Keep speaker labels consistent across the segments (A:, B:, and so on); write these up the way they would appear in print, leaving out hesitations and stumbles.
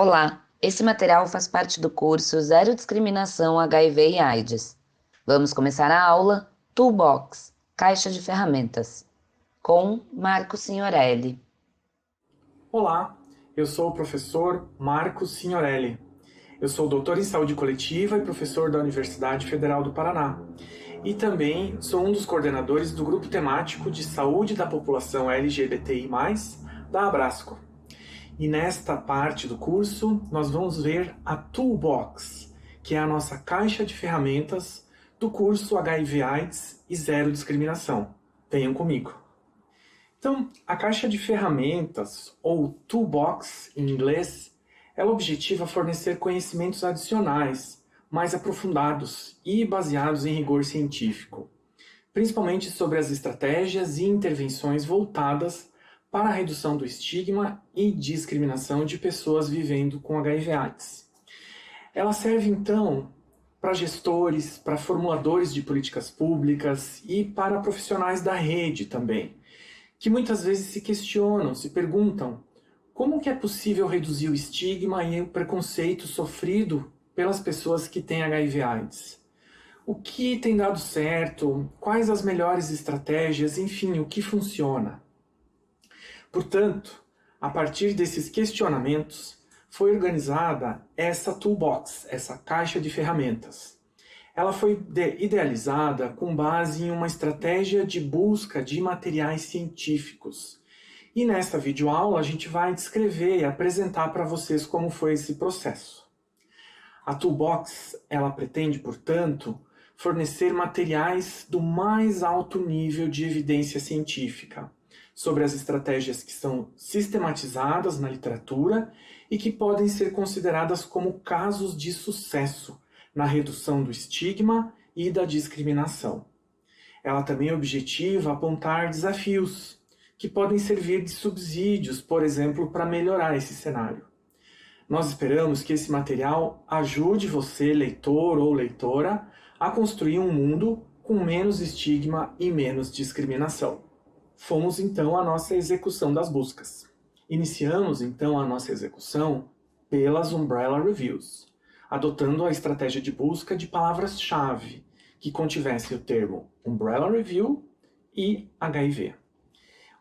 A: Olá, esse material faz parte do curso Zero Discriminação HIV e AIDS. Vamos começar a aula Toolbox, Caixa de Ferramentas, com Marco Signorelli.
B: Olá, eu sou o professor Marco Signorelli. Eu sou doutor em saúde coletiva e professor da Universidade Federal do Paraná. E também sou um dos coordenadores do grupo temático de saúde da população LGBTI+, da Abrasco. E nesta parte do curso, nós vamos ver a Toolbox, que é a nossa caixa de ferramentas do curso HIV/AIDS e Zero Discriminação. Venham comigo. Então, a caixa de ferramentas, ou Toolbox em inglês, ela objetiva fornecer conhecimentos adicionais, mais aprofundados e baseados em rigor científico, principalmente sobre as estratégias e intervenções voltadas para a redução do estigma e discriminação de pessoas vivendo com HIV/AIDS. Ela serve, então, para gestores, para formuladores de políticas públicas e para profissionais da rede também, que muitas vezes se questionam, se perguntam como que é possível reduzir o estigma e o preconceito sofrido pelas pessoas que têm HIV/AIDS. O que tem dado certo? Quais as melhores estratégias? Enfim, o que funciona? Portanto, a partir desses questionamentos, foi organizada essa Toolbox, essa caixa de ferramentas. Ela foi idealizada com base em uma estratégia de busca de materiais científicos. E nesta videoaula a gente vai descrever e apresentar para vocês como foi esse processo. A Toolbox, ela pretende, portanto, fornecer materiais do mais alto nível de evidência científica sobre as estratégias que são sistematizadas na literatura e que podem ser consideradas como casos de sucesso na redução do estigma e da discriminação. Ela também objetiva apontar desafios que podem servir de subsídios, por exemplo, para melhorar esse cenário. Nós esperamos que esse material ajude você, leitor ou leitora, a construir um mundo com menos estigma e menos discriminação. Fomos então à nossa execução das buscas. Iniciamos então a nossa execução pelas Umbrella Reviews, adotando a estratégia de busca de palavras-chave que contivessem o termo Umbrella Review e HIV,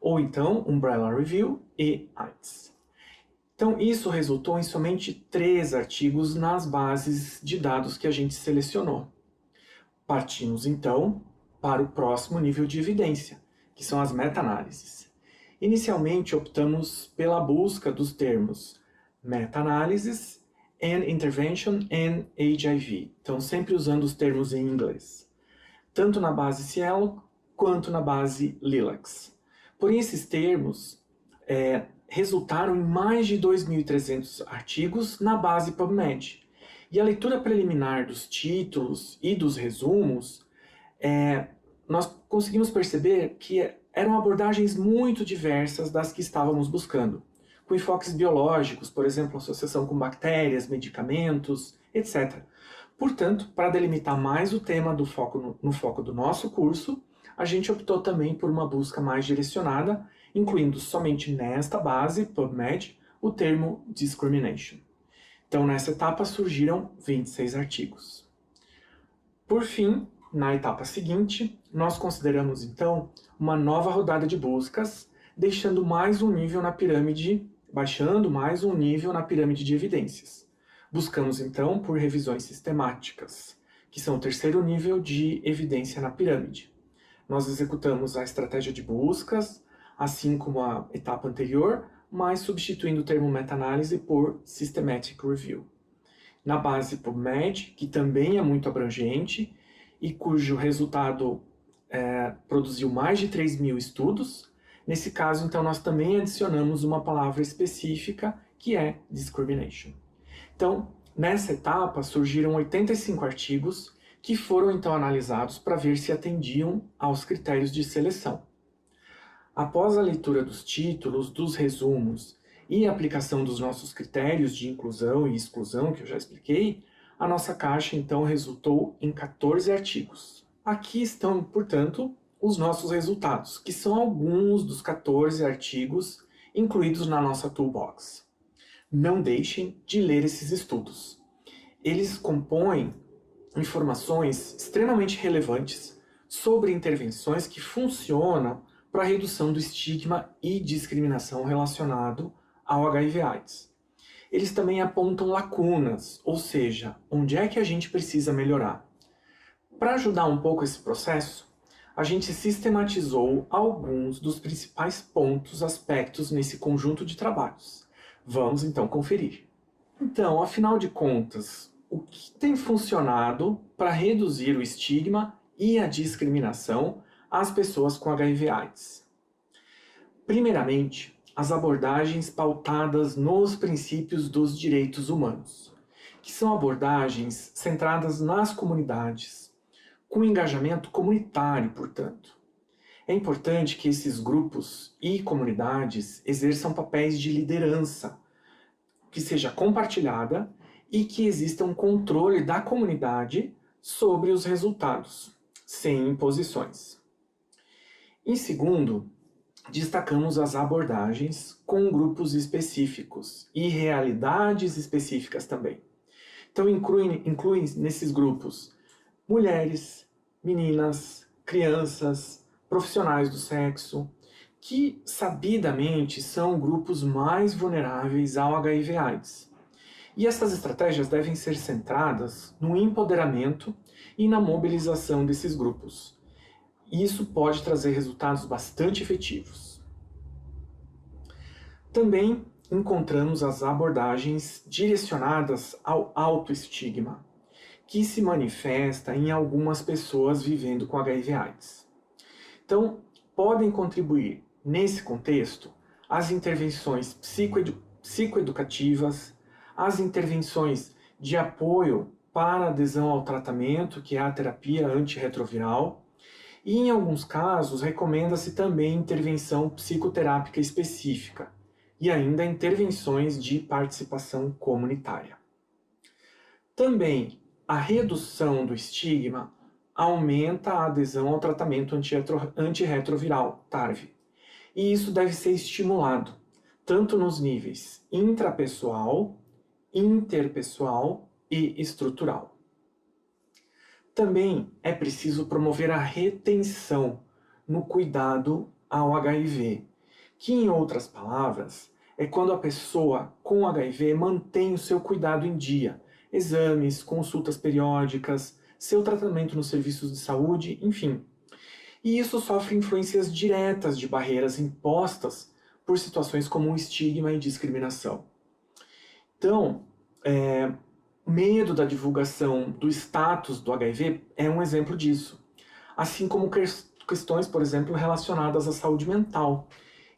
B: ou então Umbrella Review e AIDS. Então isso resultou em somente 3 artigos nas bases de dados que a gente selecionou. Partimos então para o próximo nível de evidência, que são as meta-análises. Inicialmente optamos pela busca dos termos meta-análises and intervention in HIV. Então, sempre usando os termos em inglês. Tanto na base Cielo quanto na base Lilacs. Porém, esses termos resultaram em mais de 2.300 artigos na base PubMed. E a leitura preliminar dos títulos e dos resumos, nós conseguimos perceber que eram abordagens muito diversas das que estávamos buscando, com enfoques biológicos, por exemplo, associação com bactérias, medicamentos, etc. Portanto, para delimitar mais o tema no foco do nosso curso, a gente optou também por uma busca mais direcionada, incluindo somente nesta base, PubMed, o termo discrimination. Então, nessa etapa surgiram 26 artigos. Por fim, na etapa seguinte, nós consideramos então uma nova rodada de buscas, baixando mais um nível na pirâmide de evidências. Buscamos então por revisões sistemáticas, que são o terceiro nível de evidência na pirâmide. Nós executamos a estratégia de buscas, assim como a etapa anterior, mas substituindo o termo meta-análise por systematic review. Na base PubMed, que também é muito abrangente, e cujo resultado produziu mais de 3.000 estudos. Nesse caso, então, nós também adicionamos uma palavra específica, que é discrimination. Então, nessa etapa, surgiram 85 artigos que foram, então, analisados para ver se atendiam aos critérios de seleção. Após a leitura dos títulos, dos resumos e a aplicação dos nossos critérios de inclusão e exclusão, que eu já expliquei, a nossa caixa, então, resultou em 14 artigos. Aqui estão, portanto, os nossos resultados, que são alguns dos 14 artigos incluídos na nossa Toolbox. Não deixem de ler esses estudos. Eles compõem informações extremamente relevantes sobre intervenções que funcionam para a redução do estigma e discriminação relacionado ao HIV/AIDS. Eles também apontam lacunas, ou seja, onde é que a gente precisa melhorar. Para ajudar um pouco esse processo, a gente sistematizou alguns dos principais pontos, aspectos nesse conjunto de trabalhos. Vamos então conferir. Então, afinal de contas, o que tem funcionado para reduzir o estigma e a discriminação às pessoas com HIV/AIDS? Primeiramente, as abordagens pautadas nos princípios dos direitos humanos, que são abordagens centradas nas comunidades, com engajamento comunitário, portanto. É importante que esses grupos e comunidades exerçam papéis de liderança, que seja compartilhada e que exista um controle da comunidade sobre os resultados, sem imposições. Em segundo, destacamos as abordagens com grupos específicos e realidades específicas também. Então, incluem nesses grupos mulheres, meninas, crianças, profissionais do sexo, que sabidamente são grupos mais vulneráveis ao HIV/AIDS. E essas estratégias devem ser centradas no empoderamento e na mobilização desses grupos. E isso pode trazer resultados bastante efetivos. Também encontramos as abordagens direcionadas ao autoestigma, que se manifesta em algumas pessoas vivendo com HIV/AIDS. Então, podem contribuir, nesse contexto, as intervenções psicoeducativas, as intervenções de apoio para adesão ao tratamento, que é a terapia antirretroviral, e, em alguns casos, recomenda-se também intervenção psicoterápica específica, e ainda intervenções de participação comunitária. Também, a redução do estigma aumenta a adesão ao tratamento antirretroviral, TARV. E isso deve ser estimulado, tanto nos níveis intrapessoal, interpessoal e estrutural. Também é preciso promover a retenção no cuidado ao HIV, que, em outras palavras, é quando a pessoa com HIV mantém o seu cuidado em dia, exames, consultas periódicas, seu tratamento nos serviços de saúde, enfim. E isso sofre influências diretas de barreiras impostas por situações como o estigma e discriminação. Então, medo da divulgação do status do HIV é um exemplo disso, assim como questões, por exemplo, relacionadas à saúde mental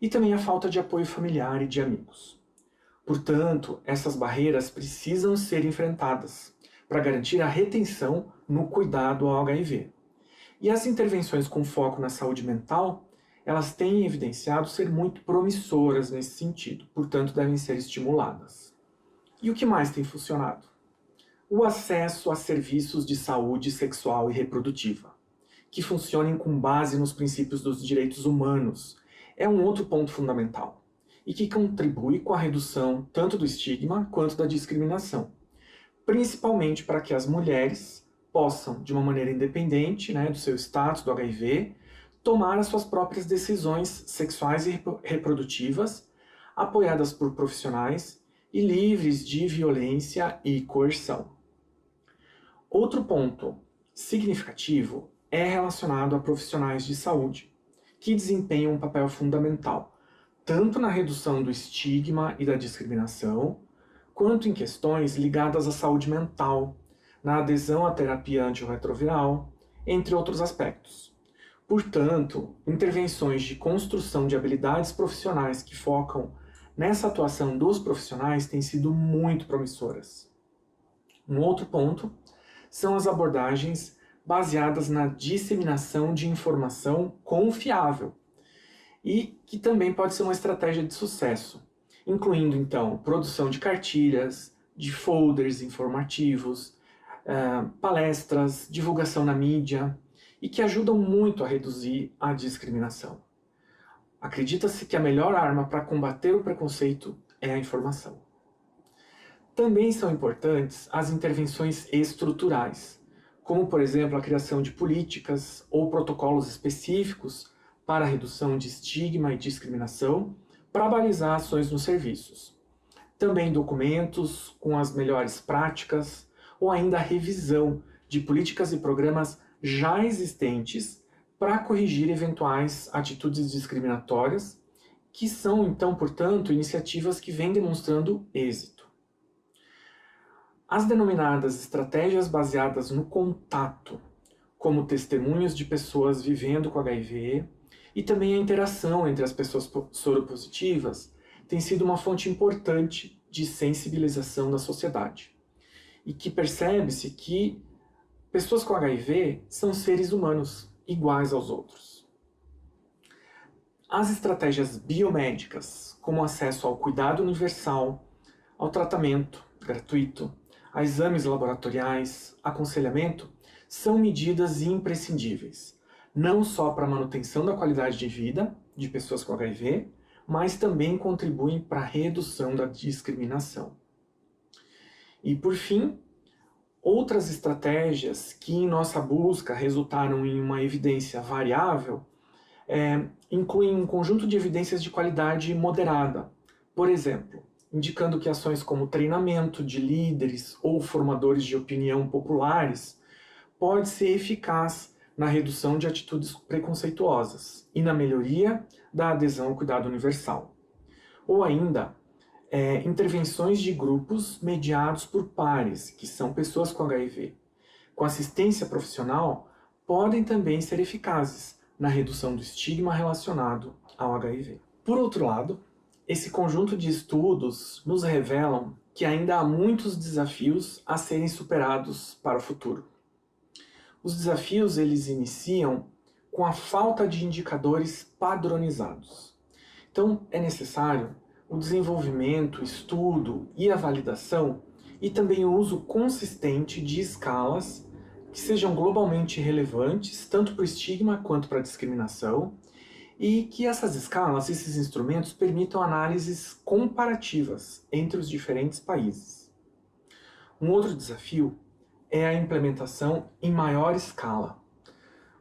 B: e também a falta de apoio familiar e de amigos. Portanto, essas barreiras precisam ser enfrentadas para garantir a retenção no cuidado ao HIV. E as intervenções com foco na saúde mental, elas têm evidenciado ser muito promissoras nesse sentido, portanto devem ser estimuladas. E o que mais tem funcionado? O acesso a serviços de saúde sexual e reprodutiva, que funcionem com base nos princípios dos direitos humanos, é um outro ponto fundamental, e que contribui com a redução tanto do estigma quanto da discriminação, principalmente para que as mulheres possam, de uma maneira independente, do seu status do HIV, tomar as suas próprias decisões sexuais e reprodutivas, apoiadas por profissionais e livres de violência e coerção. Outro ponto significativo é relacionado a profissionais de saúde, que desempenham um papel fundamental, tanto na redução do estigma e da discriminação, quanto em questões ligadas à saúde mental, na adesão à terapia antirretroviral, entre outros aspectos. Portanto, intervenções de construção de habilidades profissionais que focam nessa atuação dos profissionais têm sido muito promissoras. Um outro ponto são as abordagens baseadas na disseminação de informação confiável e que também pode ser uma estratégia de sucesso, incluindo, então, produção de cartilhas, de folders informativos, palestras, divulgação na mídia, e que ajudam muito a reduzir a discriminação. Acredita-se que a melhor arma para combater o preconceito é a informação. Também são importantes as intervenções estruturais, como, por exemplo, a criação de políticas ou protocolos específicos para a redução de estigma e discriminação, para balizar ações nos serviços. Também documentos com as melhores práticas ou ainda a revisão de políticas e programas já existentes para corrigir eventuais atitudes discriminatórias, que são, então, portanto, iniciativas que vêm demonstrando êxito. As denominadas estratégias baseadas no contato, como testemunhos de pessoas vivendo com HIV, e também a interação entre as pessoas soropositivas, tem sido uma fonte importante de sensibilização da sociedade. E que percebe-se que pessoas com HIV são seres humanos, iguais aos outros. As estratégias biomédicas, como acesso ao cuidado universal, ao tratamento gratuito, a exames laboratoriais, aconselhamento, são medidas imprescindíveis, não só para a manutenção da qualidade de vida de pessoas com HIV, mas também contribuem para a redução da discriminação. E, por fim, outras estratégias que em nossa busca resultaram em uma evidência variável incluem um conjunto de evidências de qualidade moderada. Por exemplo, indicando que ações como treinamento de líderes ou formadores de opinião populares pode ser eficaz na redução de atitudes preconceituosas e na melhoria da adesão ao cuidado universal. Ou ainda, intervenções de grupos mediados por pares, que são pessoas com HIV, com assistência profissional, podem também ser eficazes na redução do estigma relacionado ao HIV. Por outro lado, esse conjunto de estudos nos revelam que ainda há muitos desafios a serem superados para o futuro. Os desafios eles iniciam com a falta de indicadores padronizados. Então, é necessário o desenvolvimento, estudo e a validação e também o uso consistente de escalas que sejam globalmente relevantes, tanto para o estigma quanto para a discriminação, e que essas escalas, esses instrumentos, permitam análises comparativas entre os diferentes países. Um outro desafio é a implementação em maior escala.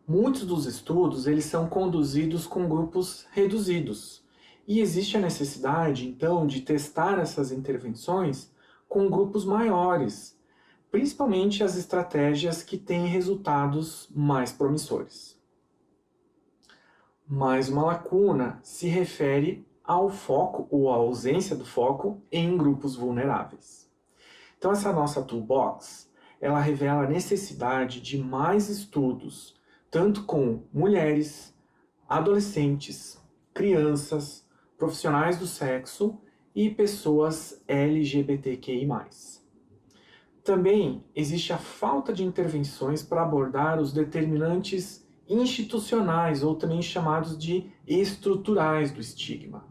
B: Muitos dos estudos eles são conduzidos com grupos reduzidos, e existe a necessidade, então, de testar essas intervenções com grupos maiores, principalmente as estratégias que têm resultados mais promissores. Mais uma lacuna se refere ao foco ou à ausência do foco em grupos vulneráveis. Então essa nossa toolbox, ela revela a necessidade de mais estudos, tanto com mulheres, adolescentes, crianças, profissionais do sexo e pessoas LGBTQI+. Também existe a falta de intervenções para abordar os determinantes institucionais, ou também chamados de estruturais do estigma,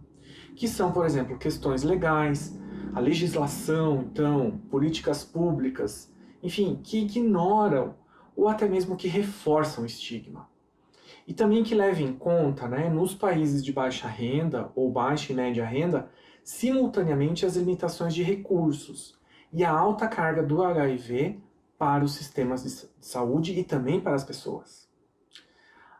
B: que são, por exemplo, questões legais, a legislação, então, políticas públicas, enfim, que ignoram ou até mesmo que reforçam o estigma. E também que levem em conta, nos países de baixa renda ou baixa e média renda, simultaneamente as limitações de recursos e a alta carga do HIV para os sistemas de saúde e também para as pessoas.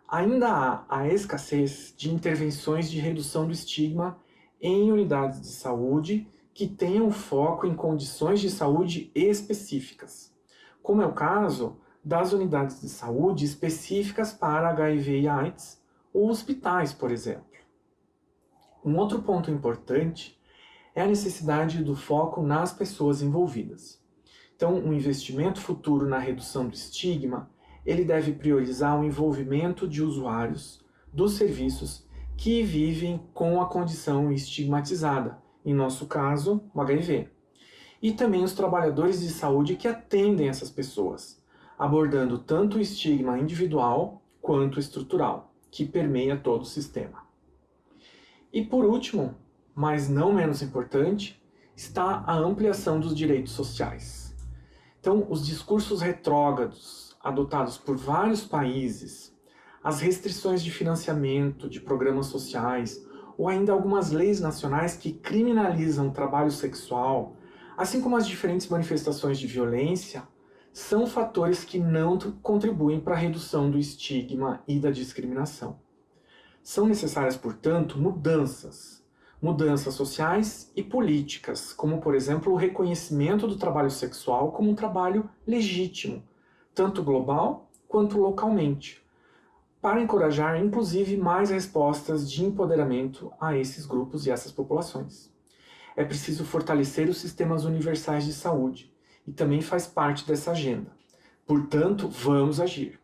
B: Ainda há a escassez de intervenções de redução do estigma em unidades de saúde que tenham foco em condições de saúde específicas, como é o caso das unidades de saúde específicas para HIV e AIDS ou hospitais, por exemplo. Um outro ponto importante é a necessidade do foco nas pessoas envolvidas. Então, um investimento futuro na redução do estigma ele deve priorizar o envolvimento de usuários dos serviços que vivem com a condição estigmatizada, em nosso caso, o HIV. E também os trabalhadores de saúde que atendem essas pessoas, abordando tanto o estigma individual quanto estrutural, que permeia todo o sistema. E por último, mas não menos importante, está a ampliação dos direitos sociais. Então, os discursos retrógrados adotados por vários países, as restrições de financiamento de programas sociais ou ainda algumas leis nacionais que criminalizam o trabalho sexual, assim como as diferentes manifestações de violência, são fatores que não contribuem para a redução do estigma e da discriminação. São necessárias, portanto, mudanças sociais e políticas, como, por exemplo, o reconhecimento do trabalho sexual como um trabalho legítimo, tanto global quanto localmente, para encorajar, inclusive, mais respostas de empoderamento a esses grupos e essas populações. É preciso fortalecer os sistemas universais de saúde, e também faz parte dessa agenda. Portanto, vamos agir.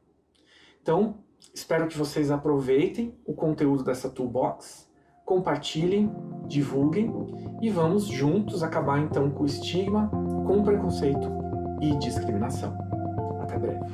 B: Então, espero que vocês aproveitem o conteúdo dessa Toolbox, compartilhem, divulguem e vamos juntos acabar então com o estigma, com o preconceito e discriminação. Até breve.